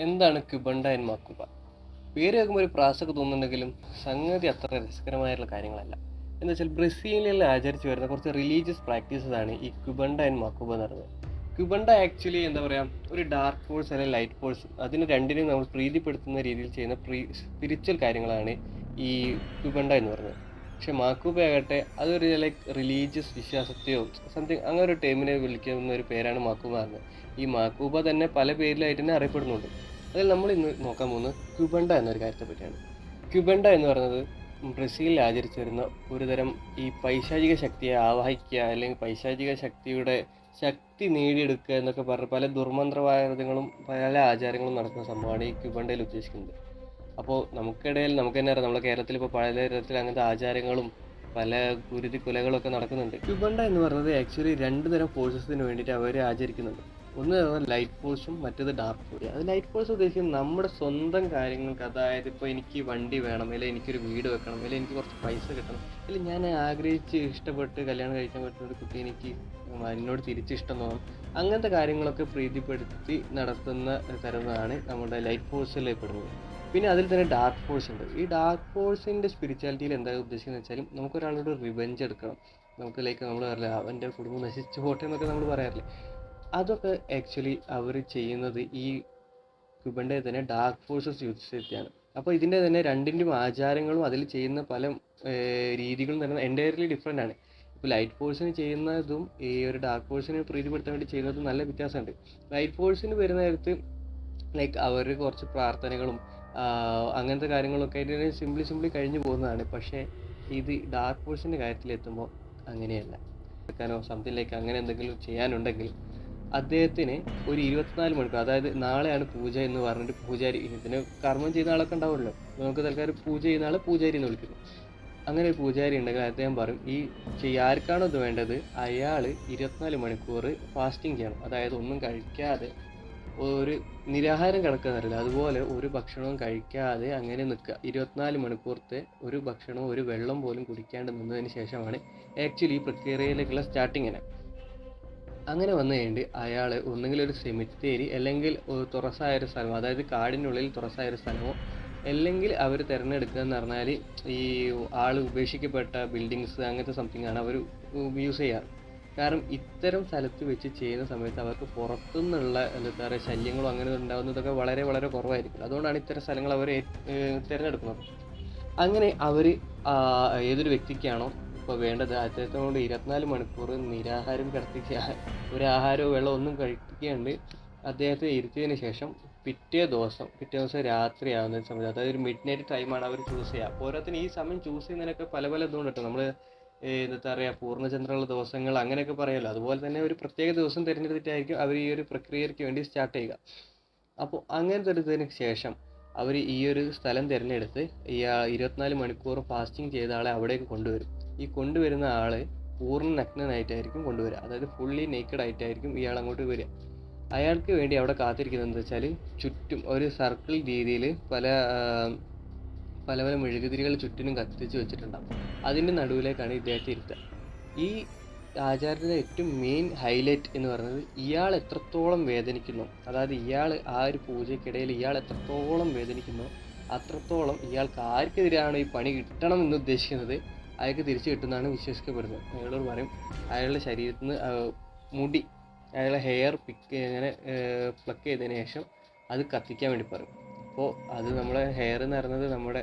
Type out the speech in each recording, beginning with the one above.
എന്താണ് ക്യുബണ്ട ആൻഡ് മാക്കുബ? പേര് കേൾക്കുമ്പോൾ ഒരു പ്രാസൊക്കെ തോന്നുന്നുണ്ടെങ്കിലും സംഗതി അത്ര രസകരമായിട്ടുള്ള കാര്യങ്ങളല്ല. എന്ന് വെച്ചാൽ ബ്രസീലിൽ ആചരിച്ചു വരുന്ന കുറച്ച് റിലീജിയസ് പ്രാക്ടീസസ് ആണ് ഈ ക്യുബണ്ട ആൻഡ് മാക്കുബ എന്ന് പറയുന്നത്. ക്യുബണ്ട ആക്ച്വലി എന്താ പറയുക, ഒരു ഡാർക്ക് ഫോഴ്സ് അല്ലെങ്കിൽ ലൈറ്റ് ഫോഴ്സ്, അതിന് രണ്ടിനെയും നമ്മൾ പ്രീതിപ്പെടുത്തുന്ന രീതിയിൽ ചെയ്യുന്ന സ്പിരിച്വൽ കാര്യങ്ങളാണ് ഈ ക്യുബണ്ട എന്ന് പറയുന്നത്. പക്ഷെ മാക്കൂബ ആകട്ടെ അതൊരു ലൈക്ക് റിലീജിയസ് വിശ്വാസത്തെയോ സംതിങ് അങ്ങനെ ഒരു ടേമിനെ വിളിക്കുന്ന ഒരു പേരാണ് മാക്കൂബ എന്ന്. ഈ മാക്കൂബ തന്നെ പല പേരിലായിട്ട് തന്നെ അറിയപ്പെടുന്നുണ്ട്. അതിൽ നമ്മൾ ഇന്ന് നോക്കാൻ പോകുന്നത് ക്യുബണ്ട എന്നൊരു കാര്യത്തെ പറ്റിയാണ്. ക്യുബണ്ട എന്ന് പറയുന്നത് ബ്രസീലിൽ ആചരിച്ചു വരുന്ന ഒരുതരം ഈ പൈശാചിക ശക്തിയെ ആവാഹിക്കുക അല്ലെങ്കിൽ പൈശാചിക ശക്തിയുടെ ശക്തി നേടിയെടുക്കുക എന്നൊക്കെ പറഞ്ഞ് പല ദുർമന്ത്രവാദങ്ങളും പല ആചാരങ്ങളും നടക്കുന്ന സംഭവമാണ് ഈ ക്യുബണ്ടയിൽ ഉദ്ദേശിക്കുന്നത്. അപ്പോൾ നമുക്കിടയിൽ നമുക്ക് തന്നെ അറിയാം, നമ്മുടെ കേരളത്തിൽ ഇപ്പോൾ പലതരത്തിൽ അങ്ങനത്തെ ആചാരങ്ങളും പല കുരുതി കൊലകളൊക്കെ നടക്കുന്നുണ്ട്. ക്യുബണ്ട എന്ന് പറയുന്നത് ആക്ച്വലി രണ്ട് തരം ഫോഴ്സസിന് വേണ്ടിയിട്ട് അവർ ആചരിക്കുന്നുണ്ട്. ഒന്ന് ലൈറ്റ് ഫോഴ്സും മറ്റേത് ഡാർക്ക് ഫോഴ്സ്. അത് ലൈറ്റ് ഫോഴ്സ് ഉദ്ദേശിക്കുന്നത് നമ്മുടെ സ്വന്തം കാര്യങ്ങൾക്ക്, അതായത് ഇപ്പോൾ എനിക്ക് വണ്ടി വേണം, അല്ലെങ്കിൽ എനിക്കൊരു വീട് വെക്കണം, അല്ലെങ്കിൽ എനിക്ക് കുറച്ച് പൈസ കിട്ടണം, അല്ലെങ്കിൽ ഞാൻ ആഗ്രഹിച്ച് ഇഷ്ടപ്പെട്ട് കല്യാണം കഴിക്കാൻ പറ്റുന്ന ഒരു കുട്ടി എനിക്ക് എന്നോട് തിരിച്ചിഷ്ടം തോന്നും, അങ്ങനത്തെ കാര്യങ്ങളൊക്കെ പ്രീതിപ്പെടുത്തി നടത്തുന്ന തരുന്നതാണ് നമ്മുടെ ലൈറ്റ് ഫോഴ്സിൽ പെടുന്നത്. പിന്നെ അതിൽ തന്നെ ഡാർക്ക് ഫോഴ്സ് ഉണ്ട്. ഈ ഡാർക്ക് ഫോഴ്സിൻ്റെ സ്പിരിച്വാലിറ്റിയിൽ എന്താ ഉദ്ദേശിക്കുന്നത് വെച്ചാൽ നമുക്കൊരാളോട് റിവെഞ്ച് എടുക്കണം, നമുക്ക് ലൈക്ക് നമ്മൾ പറയില്ല അവൻ്റെ കുടുംബം നശിച്ചു പോട്ടെ എന്നൊക്കെ നമ്മൾ പറയാറില്ലേ, അതൊക്കെ ആക്ച്വലി അവർ ചെയ്യുന്നത് ഈ ക്യുബൻ്റെ തന്നെ ഡാർക്ക് ഫോഴ്സസ് യൂസ് ചെയ്തിട്ടാണ്. അപ്പോൾ ഇതിൻ്റെ തന്നെ രണ്ടിൻ്റെയും ആചാരങ്ങളും അതിൽ ചെയ്യുന്ന പല രീതികളും തന്നെ എൻറ്റയർലി ഡിഫറെൻ്റ് ആണ്. ഇപ്പോൾ ലൈറ്റ് ഫോഴ്സിന് ചെയ്യുന്നതും ഈ ഒരു ഡാർക്ക് ഫോഴ്സിനെ പ്രീതിപ്പെടുത്താൻ വേണ്ടി ചെയ്യുന്നതും നല്ല വ്യത്യാസമുണ്ട്. ലൈറ്റ് ഫോഴ്സിന് വരുന്ന നേരത്ത് ലൈക്ക് അവർ കുറച്ച് പ്രാർത്ഥനകളും അങ്ങനത്തെ കാര്യങ്ങളൊക്കെ ആയിട്ട് സിംപ്ലി കഴിഞ്ഞു പോകുന്നതാണ്. പക്ഷേ ഇത് ഡാർക്ക് ഫോഴ്സിൻ്റെ കാര്യത്തിലെത്തുമ്പോൾ അങ്ങനെയല്ല. എടുക്കാനോ സംതിങ് ലൈക്ക് അങ്ങനെ എന്തെങ്കിലും ചെയ്യാനുണ്ടെങ്കിൽ അദ്ദേഹത്തിന് ഒരു 24 മണിക്കൂർ, അതായത് നാളെയാണ് പൂജ എന്ന് പറഞ്ഞിട്ട് പൂജാരി, ഇതിന് കർമ്മം ചെയ്യുന്ന ആളൊക്കെ ഉണ്ടാവുമല്ലോ, നമുക്ക് തൽക്കാലം പൂജ ചെയ്യുന്ന ആളെ പൂജാരി എന്ന് വിളിക്കുന്നു. അങ്ങനെ ഒരു പൂജാരി ഉണ്ടെങ്കിൽ അദ്ദേഹം പറയും ആർക്കാണോ ഇത് വേണ്ടത് അയാൾ 24 മണിക്കൂർ ഫാസ്റ്റിംഗ് ചെയ്യണം, അതായത് ഒന്നും കഴിക്കാതെ ഒരു നിരാഹാരം കിടക്കുക എന്നറിയില്ല, അതുപോലെ ഒരു ഭക്ഷണവും കഴിക്കാതെ അങ്ങനെ നിൽക്കുക. 24 മണിക്കൂറത്തെ ഒരു ഭക്ഷണവും ഒരു വെള്ളം പോലും കുടിക്കാണ്ട് നിന്നതിന് ശേഷമാണ് ആക്ച്വലി ഈ പ്രക്രിയയിലേക്കുള്ള സ്റ്റാർട്ടിങ് തന്നെ. അങ്ങനെ വന്നു കഴിഞ്ഞിട്ട് അയാൾ ഒന്നുകിൽ ഒരു സെമിത്തേരി അല്ലെങ്കിൽ തുറസായൊരു സ്ഥലം, അതായത് കാടിനുള്ളിൽ തുറസായൊരു സ്ഥലമോ, അല്ലെങ്കിൽ അവർ തിരഞ്ഞെടുക്കുക എന്ന് പറഞ്ഞാൽ ഈ ആൾ ഉപേക്ഷിക്കപ്പെട്ട ബിൽഡിങ്സ് അങ്ങനത്തെ സംതിങ് ആണ് അവർ യൂസ് ചെയ്യാറ്. കാരണം ഇത്തരം സ്ഥലത്ത് വെച്ച് ചെയ്യുന്ന സമയത്ത് അവർക്ക് പുറത്തുനിന്നുള്ള എന്താ പറയുക ശല്യങ്ങളോ അങ്ങനെ ഉണ്ടാകുന്നതൊക്കെ വളരെ വളരെ കുറവായിരിക്കും. അതുകൊണ്ടാണ് ഇത്തരം സ്ഥലങ്ങൾ അവർ തിരഞ്ഞെടുക്കുന്നത്. അങ്ങനെ അവർ ഏതൊരു വ്യക്തിക്കാണോ ഇപ്പോൾ വേണ്ടത് അദ്ദേഹത്തിനോട് 24 മണിക്കൂർ നിരാഹാരം കിടത്തിക്കുക, ഒരു ആഹാരമോ വെള്ളമോ ഒന്നും കഴിക്കാണ്ട് അദ്ദേഹത്തെ ഇരുത്തിയതിന് ശേഷം പിറ്റേ ദിവസം രാത്രിയാവുന്ന സമയത്ത്, അതായത് ഒരു മിഡ് നൈറ്റ് ടൈമാണ് അവർ ചൂസ് ചെയ്യുക. പോരാത്തിന് ഈ സമയം ചൂസ് ചെയ്യുന്നതിനൊക്കെ പല പല ഇതുകൊണ്ട് കേട്ടോ. നമ്മൾ എന്താ പറയുക, പൂർണ്ണചന്ദ്രനുള്ള ദിവസങ്ങൾ അങ്ങനെയൊക്കെ പറയുമല്ലോ, അതുപോലെ തന്നെ ഒരു പ്രത്യേക ദിവസം തിരഞ്ഞെടുത്തിട്ടായിരിക്കും അവർ ഈ ഒരു പ്രക്രിയയ്ക്ക് വേണ്ടി സ്റ്റാർട്ട് ചെയ്യുക. അപ്പോൾ അങ്ങനത്തെ ഒരു ഇതിന് ശേഷം അവർ ഈ ഒരു സ്ഥലം തിരഞ്ഞെടുത്ത് ഈ 24 മണിക്കൂർ ഫാസ്റ്റിംഗ് ചെയ്ത ആളെ അവിടേക്ക് കൊണ്ടുവരും. ഈ കൊണ്ടുവരുന്ന ആൾ പൂർണ്ണ നഗ്നനായിട്ടായിരിക്കും കൊണ്ടുവരിക, അതായത് ഫുള്ളി നേക്കഡ് ആയിട്ടായിരിക്കും ഇയാൾ അങ്ങോട്ട് വരിക. അയാൾക്ക് വേണ്ടി അവിടെ കാത്തിരിക്കുന്നത് എന്താ വെച്ചാൽ ചുറ്റും ഒരു സർക്കിൾ രീതിയിൽ പല പല പല മെഴുകുതിരികൾ ചുറ്റിനും കത്തിച്ച് വെച്ചിട്ടുണ്ടാകും. അതിൻ്റെ നടുവിലേക്കാണ് ഇദ്ദേഹത്തെ ഇരുത്തുക. ഈ ആചാരത്തിൻ്റെ ഏറ്റവും മെയിൻ ഹൈലൈറ്റ് എന്ന് പറയുന്നത് ഇയാൾ എത്രത്തോളം വേദനിക്കുന്നു, അതായത് ഇയാൾ ആ ഒരു പൂജയ്ക്കിടയിൽ ഇയാൾ എത്രത്തോളം വേദനിക്കുന്നു അത്രത്തോളം ഇയാൾക്ക് ആർക്കെതിരെയാണ് ഈ പണി കിട്ടണം എന്ന് ഉദ്ദേശിക്കുന്നത് അയാൾക്ക് തിരിച്ചു കിട്ടുന്നതാണ് വിശ്വസിക്കപ്പെടുന്നത്. അയാളോട് പറയും അയാളുടെ ശരീരത്തിൽ നിന്ന് മുടി, അയാളെ ഹെയർ അങ്ങനെ പ്ലക്ക് ചെയ്തതിന് ശേഷം അത് കത്തിക്കാൻ വേണ്ടി പറയും. അപ്പോൾ അത് നമ്മുടെ ഹെയർ എന്ന് പറയുന്നത് നമ്മുടെ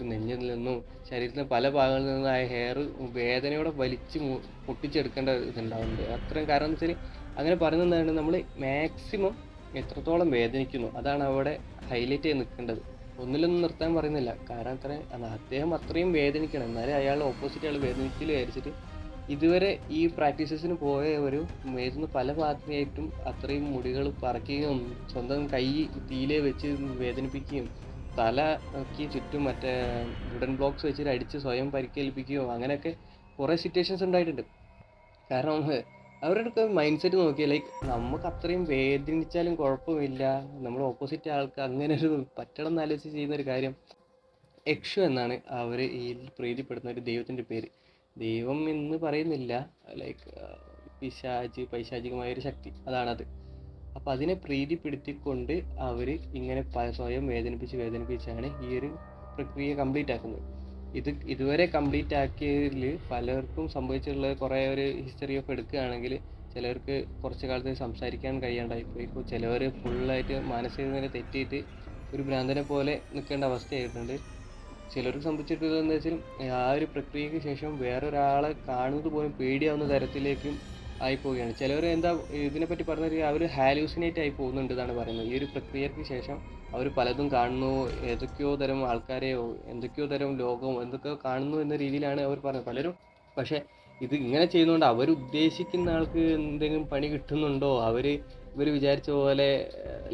നെഞ്ഞിൽ നിന്നും ശരീരത്തിൻ്റെ പല ഭാഗങ്ങളിൽ നിന്നും ആ ഹെയർ വേദനയോടെ വലിച്ച് പൊട്ടിച്ചെടുക്കേണ്ട ഇതുണ്ടാവുന്നുണ്ട്. അത്രയും കാരണം എന്ന് വെച്ചാൽ അങ്ങനെ പറയുന്നത് എന്താണ്, നമ്മൾ മാക്സിമം എത്രത്തോളം വേദനിക്കുന്നു അതാണ് അവിടെ ഹൈലൈറ്റ് ചെയ്ത് നിൽക്കേണ്ടത്. ഒന്നിലൊന്നും നിർത്താൻ പറയുന്നില്ല. കാരണം അദ്ദേഹം അത്രയും വേദനിക്കണം, എന്നാലും അയാളുടെ ഓപ്പോസിറ്റ് ആൾ വേദനിക്കില്ല വിചാരിച്ചിട്ട് ഇതുവരെ ഈ പ്രാക്ടീസസിന് പോയ ഒരു മേത്തുനിന്ന് പല ഭാഗത്തായിട്ടും അത്രയും മുടികൾ പറിക്കുകയും സ്വന്തം കൈ തീയിലെ വെച്ച് വേദനിപ്പിക്കുകയും തലയ്ക്ക് ചുറ്റും മറ്റേ വുഡൻ ബ്ലോക്സ് വെച്ചിട്ട് അടിച്ച് സ്വയം പരിക്കേൽപ്പിക്കുകയോ അങ്ങനെയൊക്കെ കുറേ സിറ്റുവേഷൻസ് ഉണ്ടായിട്ടുണ്ട്. കാരണം അവരുടെ മൈൻഡ് സെറ്റ് നോക്കിയാൽ ലൈക്ക് നമുക്ക് അത്രയും വേദനിച്ചാലും കുഴപ്പമില്ല, നമ്മൾ ഓപ്പോസിറ്റ് ആൾക്ക് അങ്ങനെ ഒരു പറ്റണം എന്നാലോചിച്ച് ചെയ്യുന്ന ഒരു കാര്യം. യക്ഷു എന്നാണ് അവർ ഈ പ്രീതിപ്പെടുന്ന ഒരു ദൈവത്തിൻ്റെ പേര്. ദൈവം എന്ന് പറയുന്നില്ല, ലൈക്ക് പൈശാചികമായൊരു ശക്തി, അതാണത്. അപ്പോൾ അതിനെ പ്രീതിപ്പെടുത്തിക്കൊണ്ട് അവർ ഇങ്ങനെ സ്വയം വേദനിപ്പിച്ചാണ് ഈ ഒരു പ്രക്രിയ കംപ്ലീറ്റ് ആക്കുന്നത്. ഇതുവരെ കംപ്ലീറ്റ് ആക്കിയതിൽ പലർക്കും സംഭവിച്ചിട്ടുള്ള കുറേ ഒരു ഹിസ്റ്ററി ഓഫ് എടുക്കുകയാണെങ്കിൽ ചിലർക്ക് കുറച്ച് കാലത്ത് സംസാരിക്കാൻ കഴിയാണ്ടായിപ്പോയി. ഇപ്പോൾ ചിലവർ ഫുള്ളായിട്ട് മാനസിക നില തെറ്റിയിട്ട് ഒരു ഭ്രാന്തനെ പോലെ നിൽക്കേണ്ട അവസ്ഥയായിട്ടുണ്ട്. ചിലർക്ക് സംഭവിച്ചിട്ടുള്ളതെന്ന് വെച്ചാൽ ആ ഒരു പ്രക്രിയയ്ക്ക് ശേഷം വേറൊരാളെ കാണുന്നത് പോലും പേടിയാവുന്ന തരത്തിലേക്കും ആയിപ്പോവുകയാണ്. ചിലവർ എന്താ ഇതിനെപ്പറ്റി പറഞ്ഞാൽ അവർ ഹാലൂസിനേറ്റ് ആയി പോകുന്നുണ്ട് എന്നാണ് പറയുന്നത്. ഈ ഒരു പ്രക്രിയയ്ക്ക് ശേഷം അവർ പലതും കാണുന്നു, ഏതൊക്കെയോ തരം ആൾക്കാരെയോ എന്തൊക്കെയോ തരം ലോകവും എന്തൊക്കെയോ കാണുന്നു എന്ന രീതിയിലാണ് അവർ പറഞ്ഞത് പലരും. പക്ഷേ ഇത് ഇങ്ങനെ ചെയ്യുന്നതുകൊണ്ട് അവരുദ്ദേശിക്കുന്ന ആൾക്ക് എന്തെങ്കിലും പണി കിട്ടുന്നുണ്ടോ, ഇവർ വിചാരിച്ച പോലെ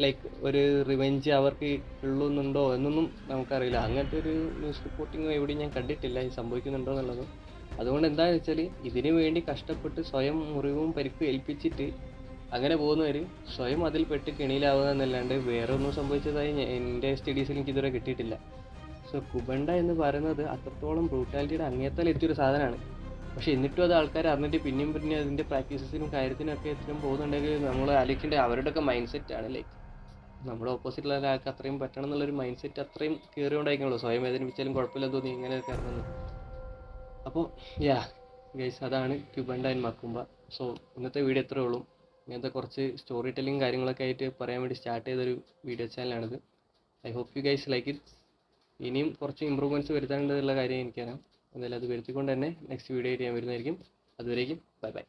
ലൈക്ക് ഒരു റിവെഞ്ച് അവർക്ക് ഉള്ളുന്നുണ്ടോ എന്നൊന്നും നമുക്കറിയില്ല. അങ്ങനത്തെ ഒരു ന്യൂസ് റിപ്പോർട്ടിങ്ങോ എവിടെയും ഞാൻ കണ്ടിട്ടില്ല ഇത് സംഭവിക്കുന്നുണ്ടോ എന്നുള്ളത്. അതുകൊണ്ട് എന്താണെന്ന് വെച്ചാൽ ഇതിനു വേണ്ടി കഷ്ടപ്പെട്ട് സ്വയം മുറിവും പരിക്കും ഏൽപ്പിച്ചിട്ട് അങ്ങനെ പോകുന്നവർ സ്വയം അതിൽ പെട്ട് കെണിയിലാവുക എന്നല്ലാണ്ട് വേറെ ഒന്നും സംഭവിച്ചതായി എൻ്റെ സ്റ്റഡീസിൽ എനിക്കിതുവരെ കിട്ടിയിട്ടില്ല. സോ കുബണ്ട എന്ന് പറയുന്നത് അത്രത്തോളം ബ്രൂട്ടാലിറ്റിയുടെ അങ്ങേത്തലെത്തിയൊരു സാധനമാണ്. പക്ഷേ എന്നിട്ടും അത് ആൾക്കാർ അറിഞ്ഞിട്ട് പിന്നെയും അതിൻ്റെ പ്രാക്ടീസസിനും കാര്യത്തിനും ഒക്കെ എത്രയും പോകുന്നുണ്ടെങ്കിൽ നമ്മൾ ആലോചിക്കേണ്ട അവരുടെയൊക്കെ മൈൻഡ് സെറ്റാണ്. ലൈക്ക് നമ്മുടെ ഓപ്പോസിറ്റുള്ള ഒരാൾക്ക് അത്രയും പറ്റണം എന്നുള്ളൊരു മൈൻഡ് സെറ്റ് അത്രയും കയറിയോണ്ടായിരിക്കണല്ലോ സ്വയം വേദനിപ്പിച്ചാലും കുഴപ്പമില്ലെന്ന് തോന്നി ഇങ്ങനെയൊക്കെ ഇറങ്ങുന്നത്. അപ്പോൾ ഗൈസ് അതാണ് ക്യുബണ്ട ആൻഡ് മക്കുംബ. സോ ഇന്നത്തെ വീഡിയോ എത്രയേ ഉള്ളൂ. ഇങ്ങനത്തെ കുറച്ച് സ്റ്റോറി ടെല്ലിങ് കാര്യങ്ങളൊക്കെ ആയിട്ട് പറയാൻ വേണ്ടി സ്റ്റാർട്ട് ചെയ്തൊരു വീഡിയോ ചാനലാണിത്. I hope you guys like it. ഇനിയും കുറച്ച് ഇമ്പ്രൂവ്മെൻറ്റ്സ് വരുത്താനുള്ള കാര്യം എനിക്കറിയാം. എന്തായാലും അത് വരുത്തിക്കൊണ്ട് തന്നെ നെക്സ്റ്റ് വീഡിയോ ആയിട്ട് ഞാൻ വരുന്നതായിരിക്കും. അതുവരേക്കും ബൈ ബൈ.